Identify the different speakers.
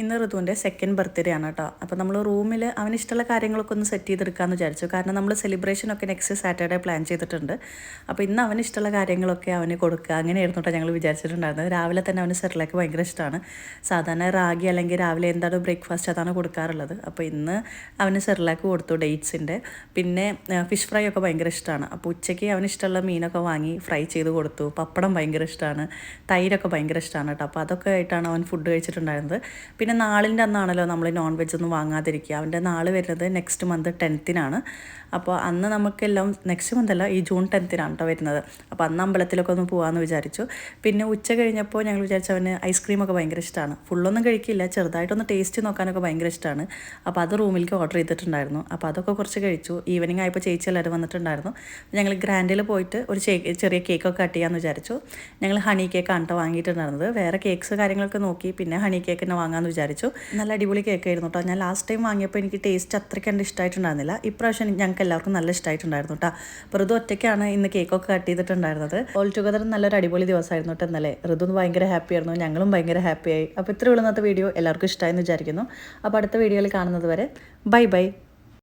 Speaker 1: ഇന്ന് ഋതുവിൻ്റെ second birthday ആണ് കേട്ടോ. അപ്പോൾ നമ്മൾ റൂമിൽ അവന് ഇഷ്ടമുള്ള കാര്യങ്ങളൊക്കെ ഒന്ന് സെറ്റ് ചെയ്തെടുക്കാമെന്ന് വിചാരിച്ചു. കാരണം നമ്മൾ സെലിബ്രേഷനൊക്കെ നെക്സ്റ്റ് സാറ്റർഡേ പ്ലാൻ ചെയ്തിട്ടുണ്ട്. അപ്പോൾ ഇന്ന് അവന് ഇഷ്ടമുള്ള കാര്യങ്ങളൊക്കെ അവന് കൊടുക്കുക, അങ്ങനെയായിരുന്നു കേട്ടോ ഞങ്ങൾ വിചാരിച്ചിട്ടുണ്ടായിരുന്നത്. രാവിലെ തന്നെ അവന് സെറിലാക്ക് ഭയങ്കര ഇഷ്ടമാണ്. സാധാരണ റാഗി അല്ലെങ്കിൽ രാവിലെ എന്താണ് ബ്രേക്ക്ഫാസ്റ്റ് അതാണ് കൊടുക്കാറുള്ളത്. അപ്പോൾ ഇന്ന് അവന് സെറിലാക്ക് കൊടുത്തു, ഡേറ്റ്സിൻ്റെ. പിന്നെ ഫിഷ് ഫ്രൈ ഒക്കെ ഭയങ്കര ഇഷ്ടമാണ്. അപ്പോൾ ഉച്ചയ്ക്ക് അവന് ഇഷ്ടമുള്ള മീനൊക്കെ വാങ്ങി ഫ്രൈ ചെയ്ത് കൊടുത്തു. പപ്പടം ഭയങ്കര ഇഷ്ടമാണ്, തൈരൊക്കെ ഭയങ്കര ഇഷ്ടമാണ് കേട്ടോ. അപ്പോൾ അതൊക്കെ ആയിട്ടാണ് അവൻ ഫുഡ് കഴിച്ചിട്ടുണ്ടായിരുന്നത്. പിന്നെ നാളിൻ്റെ അന്നാണല്ലോ നമ്മൾ നോൺ വെജ് ഒന്നും വാങ്ങാതിരിക്കുക. അവൻ്റെ നാള് വരുന്നത് നെക്സ്റ്റ് മന്ത് 10th അപ്പോൾ അന്ന് നമുക്കെല്ലാം നെക്സ്റ്റ് മന്തല്ല, ഈ ജൂൺ 10th കേട്ടോ വരുന്നത്. അപ്പോൾ അന്ന് അമ്പലത്തിലൊക്കെ ഒന്ന് പോകാമെന്ന് വിചാരിച്ചു. പിന്നെ ഉച്ച കഴിഞ്ഞപ്പോൾ ഞങ്ങൾ വിചാരിച്ചു അവന് ഐസ്ക്രീമൊക്കെ ഭയങ്കര ഇഷ്ടമാണ്. ഫുള്ളൊന്നും കഴിക്കില്ല, ചെറുതായിട്ടൊന്ന് ടേസ്റ്റ് നോക്കാനൊക്കെ ഭയങ്കര ഇഷ്ടമാണ്. അപ്പോൾ അത് റൂമിലേക്ക് ഓർഡർ ചെയ്തിട്ടുണ്ടായിരുന്നു. അപ്പോൾ അതൊക്കെ കുറച്ച് കഴിച്ചു. ഈവനിങ് ആയപ്പോൾ ചേച്ചി എല്ലാവരും വന്നിട്ടുണ്ടായിരുന്നു. ഞങ്ങൾ ഗ്രാൻഡിൽ പോയിട്ട് ഒരു ചെറിയ കേക്കൊക്കെ കട്ട് ചെയ്യാമെന്ന് വിചാരിച്ചു. ഞങ്ങൾ ഹണി കേക്കാണ് കേട്ടോ വാങ്ങിയിട്ടുണ്ടായിരുന്നത്. വേറെ കേക്ക്സ് കാര്യങ്ങളൊക്കെ നോക്കി, പിന്നെ ഹണി കേക്ക് തന്നെ വാങ്ങാമെന്ന് വിചാരിച്ചു. നല്ല അടിപൊളി കേക്കായിരുന്നു കേട്ടോ. ഞാൻ ലാസ്റ്റ് ടൈം വാങ്ങിയപ്പോൾ എനിക്ക് ടേസ്റ്റ് അത്രയ്ക്ക് കണ്ട് ഇഷ്ടമായിട്ടുണ്ടായിരുന്നില്ല. ഇപ്രാവശ്യം ഞങ്ങൾക്ക് എല്ലാവർക്കും നല്ല ഇഷ്ടമായിട്ടുണ്ടായിരുന്നു കേട്ടോ. അപ്പോൾ ഋതു ഒറ്റയ്ക്കാണ് ഇന്ന് കേക്കൊക്കെ കട്ട് ചെയ്തിട്ടുണ്ടായിരുന്നത്. ഓൾ ടുഗദർ നല്ലൊരു അടിപൊളി ദിവസമായിരുന്നു കേട്ടോ ഇന്നലെ. ഋതു ഭയങ്കര ഹാപ്പി ആയിരുന്നു, ഞങ്ങളും ഭയങ്കര ഹാപ്പിയായി. അപ്പോൾ ഇത്ര വിളുന്നത്തെ വീഡിയോ എല്ലാവർക്കും ഇഷ്ടമായെന്ന് വിചാരിക്കുന്നു. അപ്പോൾ അടുത്ത വീഡിയോയിൽ കാണുന്നത് വരെ ബൈ ബൈ.